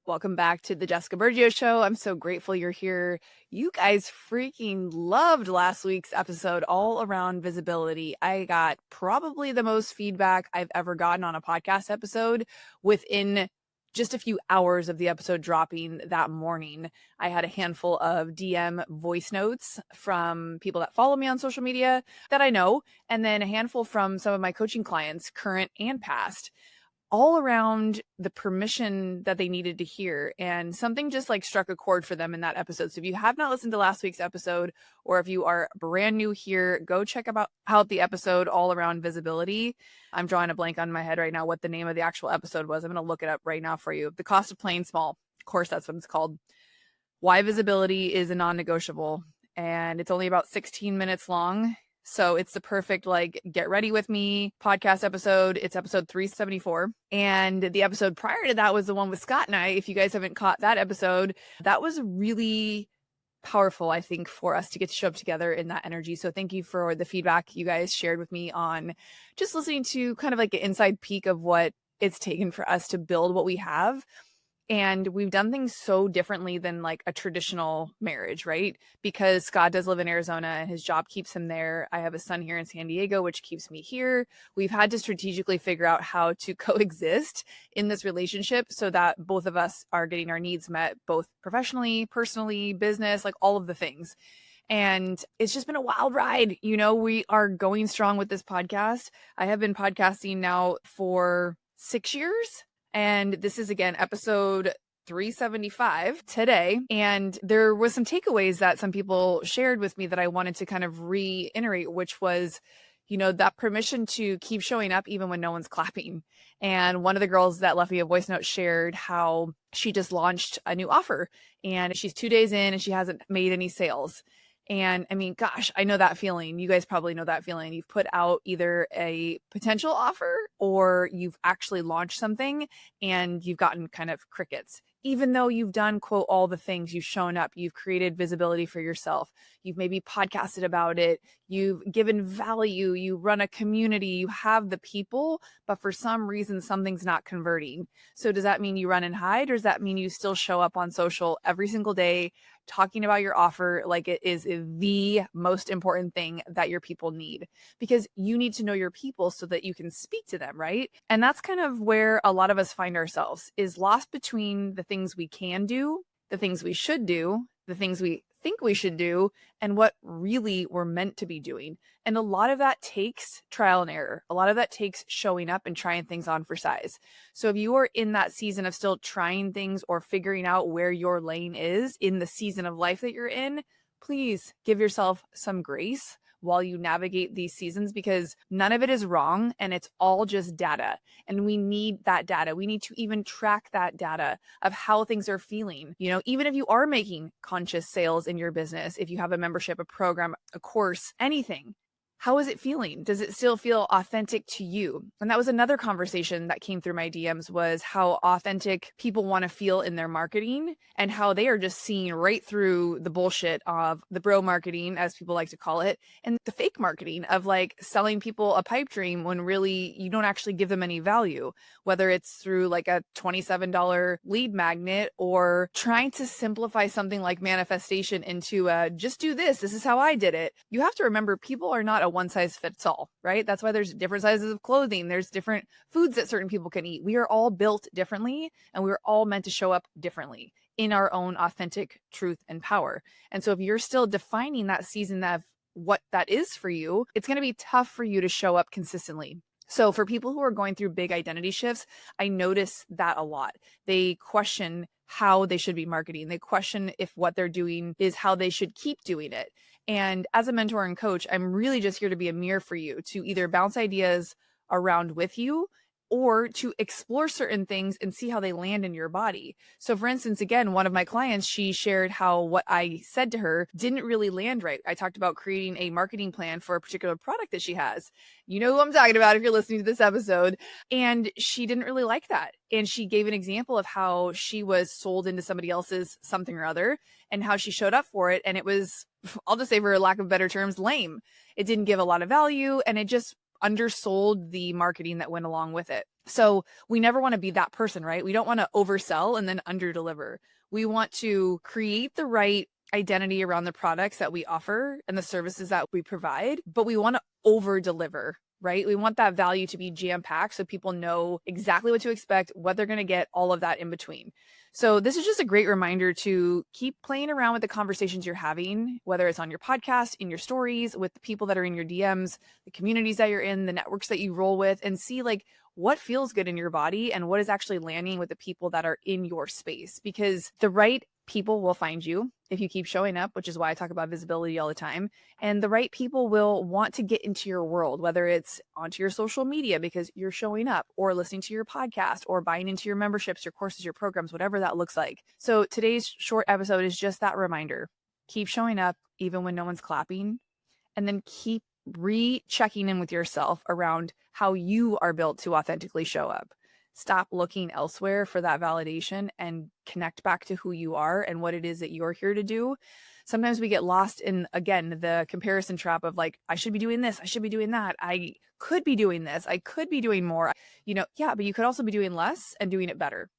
Welcome back to the Jessica Bergio Show. I'm so grateful you're here. You guys freaking loved last week's episode all around visibility. I got probably the most feedback I've ever gotten on a podcast episode within just a few hours of the episode dropping that morning. I had a handful of DM voice notes from people that follow me on social media that I know, and then a handful from some of my coaching clients, current and past, all around the permission that they needed to hear. And something just like struck a chord for them in that episode. So if you have not listened to last week's episode, or if you are brand new here, go check out the episode all around visibility. I'm drawing a blank on my head right now what the name of the actual episode was. I'm going to look it up right now for you. The Cost of Playing Small. Of course, that's what it's called. Why visibility is a non-negotiable. And it's only about 16 minutes long. So it's the perfect, like, get ready with me podcast episode. It's episode 374. And the episode prior to that was the one with Scott and I. If you guys haven't caught that episode, that was really powerful, I think, for us to get to show up together in that energy. So thank you for the feedback you guys shared with me on just listening to kind of like an inside peek of what it's taken for us to build what we have. And we've done things so differently than like a traditional marriage, right? Because Scott does live in Arizona and his job keeps him there. I have a son here in San Diego, which keeps me here. We've had to strategically figure out how to coexist in this relationship so that both of us are getting our needs met, both professionally, personally, business, like all of the things. And it's just been a wild ride. You know, we are going strong with this podcast. I have been podcasting now for 6 years. And this is, again, episode 375 today. And there was some takeaways that some people shared with me that I wanted to kind of reiterate, which was, you know, that permission to keep showing up even when no one's clapping. And one of the girls that left me a voice note shared how she just launched a new offer and she's 2 days in and she hasn't made any sales. And I mean, gosh, I know that feeling. You guys probably know that feeling. You've put out either a potential offer or you've actually launched something and you've gotten kind of crickets. Even though you've done, quote, all the things, you've shown up, you've created visibility for yourself, you've maybe podcasted about it, you've given value, you run a community, you have the people, but for some reason, something's not converting. So does that mean you run and hide, or does that mean you still show up on social every single day, talking about your offer like it is the most important thing that your people need? Because you need to know your people so that you can speak to them, right? And that's kind of where a lot of us find ourselves, is lost between the things we can do, the things we should do, the things we think we should do, and what really we're meant to be doing. And a lot of that takes trial and error. A lot of that takes showing up and trying things on for size. So if you are in that season of still trying things or figuring out where your lane is in the season of life that you're in, please give yourself some grace while you navigate these seasons, because none of it is wrong and it's all just data. And we need that data. We need to even track that data of how things are feeling. You know, even if you are making conscious sales in your business, if you have a membership, a program, a course, anything, how is it feeling? Does it still feel authentic to you? And that was another conversation that came through my DMs, was how authentic people want to feel in their marketing and how they are just seeing right through the bullshit of the bro marketing, as people like to call it, and the fake marketing of like selling people a pipe dream when really you don't actually give them any value, whether it's through like a $27 lead magnet or trying to simplify something like manifestation into a just do this. This is how I did it. You have to remember, people are not a one size fits all, right? That's why there's different sizes of clothing. There's different foods that certain people can eat. We are all built differently and we're all meant to show up differently in our own authentic truth and power. And so if you're still defining that season of what that is for you, it's going to be tough for you to show up consistently. So for people who are going through big identity shifts, I notice that a lot. They question how they should be marketing. They question if what they're doing is how they should keep doing it. And as a mentor and coach, I'm really just here to be a mirror for you, to either bounce ideas around with you or to explore certain things and see how they land in your body. So for instance, again, one of my clients, she shared how what I said to her didn't really land right. I talked about creating a marketing plan for a particular product that she has. You know who I'm talking about if you're listening to this episode. And she didn't really like that. And she gave an example of how she was sold into somebody else's something or other and how she showed up for it. And it was, I'll just say for lack of better terms, lame. It didn't give a lot of value and it just undersold the marketing that went along with it. So we never want to be that person, right? We don't want to oversell and then underdeliver. We want to create the right identity around the products that we offer and the services that we provide, but we want to over deliver, right? We want that value to be jam packed so people know exactly what to expect, what they're going to get, all of that in between. So this is just a great reminder to keep playing around with the conversations you're having, whether it's on your podcast, in your stories, with the people that are in your DMs, the communities that you're in, the networks that you roll with, and see like what feels good in your body and what is actually landing with the people that are in your space, because the right people will find you if you keep showing up, which is why I talk about visibility all the time. And the right people will want to get into your world, whether it's onto your social media because you're showing up, or listening to your podcast, or buying into your memberships, your courses, your programs, whatever that looks like. So today's short episode is just that reminder. Keep showing up even when no one's clapping, and then keep rechecking in with yourself around how you are built to authentically show up. Stop looking elsewhere for that validation and connect back to who you are and what it is that you're here to do. Sometimes we get lost in, again, the comparison trap of like, I should be doing this, I should be doing that, I could be doing this, I could be doing more. Yeah, but you could also be doing less and doing it better.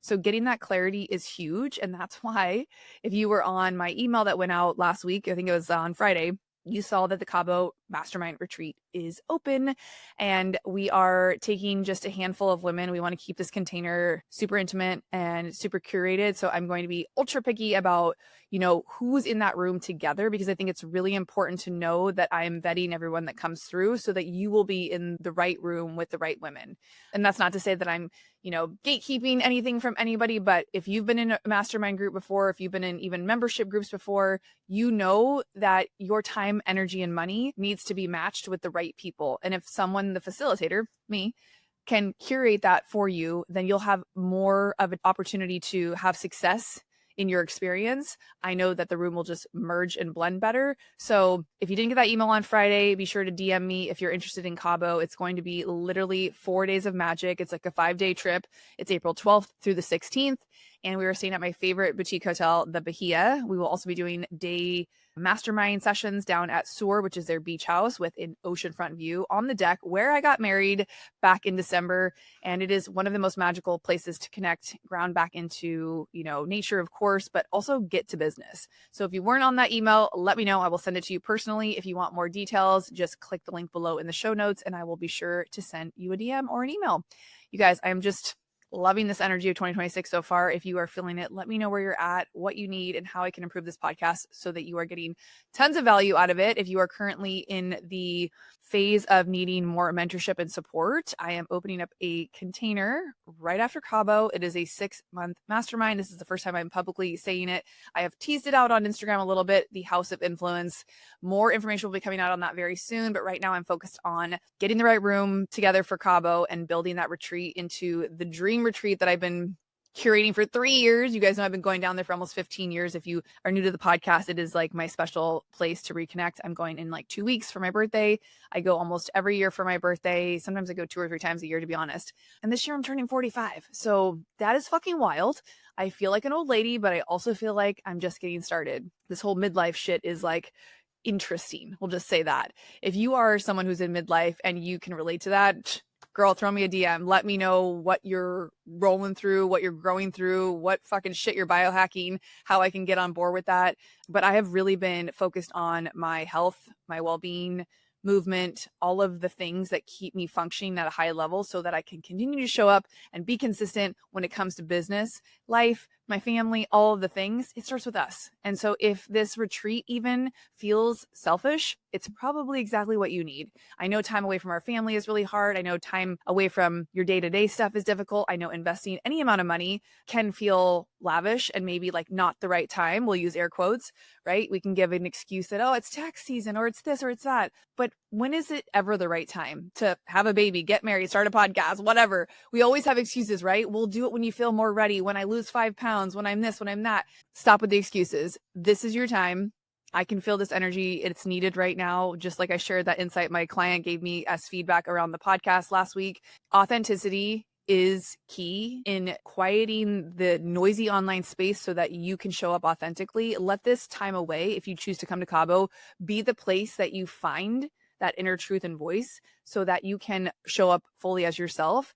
So getting that clarity is huge. And that's why if you were on my email that went out last week, I think it was on Friday, you saw that the Cabo Mastermind Retreat is open, and we are taking just a handful of women. We want to keep this container super intimate and super curated. So I'm going to be ultra picky about, who's in that room together, because I think it's really important to know that I am vetting everyone that comes through so that you will be in the right room with the right women. And that's not to say that I'm, gatekeeping anything from anybody, but if you've been in a mastermind group before, if you've been in even membership groups before, you know that your time, energy, and money needs to be matched with the right people. And if someone, the facilitator, me, can curate that for you, then you'll have more of an opportunity to have success in your experience. I know that the room will just merge and blend better. So if you didn't get that email on Friday, be sure to DM me if you're interested in Cabo. It's going to be literally 4 days of magic. It's like a 5-day trip. It's April 12th through the 16th. And we are staying at my favorite boutique hotel, the Bahia. We will also be doing day mastermind sessions down at Sur, which is their beach house with an oceanfront view on the deck, where I got married back in December. And it is one of the most magical places to connect, ground back into, nature, of course, but also get to business. So if you weren't on that email, let me know. I will send it to you personally. If you want more details, just click the link below in the show notes, and I will be sure to send you a DM or an email. You guys, I am just loving this energy of 2026 so far. If you are feeling it, let me know where you're at, what you need, and how I can improve this podcast so that you are getting tons of value out of it. If you are currently in the phase of needing more mentorship and support, I am opening up a container right after Cabo. It is a 6-month mastermind. This is the first time I'm publicly saying it. I have teased it out on Instagram a little bit, the House of Influence. More information will be coming out on that very soon, but right now I'm focused on getting the right room together for Cabo and building that retreat into the dream retreat that I've been curating for 3 years. You guys know I've been going down there for almost 15 years. If you are new to the podcast, it is like my special place to reconnect. I'm going in like 2 weeks for my birthday. I go almost every year for my birthday. Sometimes I go 2 or 3 times a year, to be honest. And this year I'm turning 45. So that is fucking wild. I feel like an old lady, but I also feel like I'm just getting started. This whole midlife shit is like interesting. We'll just say that. If you are someone who's in midlife and you can relate to that, girl, throw me a DM. Let me know what you're rolling through, what you're growing through, what fucking shit you're biohacking, how I can get on board with that. But I have really been focused on my health, my well-being, movement, all of the things that keep me functioning at a high level so that I can continue to show up and be consistent when it comes to business, life, my family, all of the things. It starts with us. And so if this retreat even feels selfish, it's probably exactly what you need. I know time away from our family is really hard. I know time away from your day-to-day stuff is difficult. I know investing any amount of money can feel lavish and maybe like not the right time. We'll use air quotes, right? We can give an excuse that, oh, it's tax season, or it's this or it's that. But when is it ever the right time to have a baby, get married, start a podcast, whatever? We always have excuses, right? We'll do it when you feel more ready, when I lose 5 pounds, when I'm this, when I'm that. Stop with the excuses. This is your time. I can feel this energy. It's needed right now. Just like I shared that insight my client gave me as feedback around the podcast last week. Authenticity is key in quieting the noisy online space so that you can show up authentically. Let this time away, if you choose to come to Cabo, be the place that you find that inner truth and voice so that you can show up fully as yourself.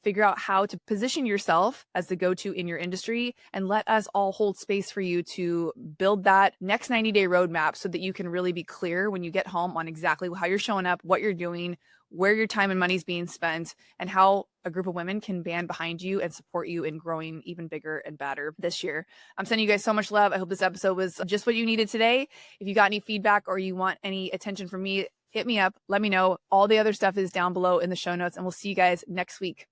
Figure out how to position yourself as the go-to in your industry, and let us all hold space for you to build that next 90-day roadmap so that you can really be clear when you get home on exactly how you're showing up, what you're doing, where your time and money is being spent, and how a group of women can band behind you and support you in growing even bigger and better this year. I'm sending you guys so much love. I hope this episode was just what you needed today. If you got any feedback or you want any attention from me, hit me up. Let me know. All the other stuff is down below in the show notes, and we'll see you guys next week.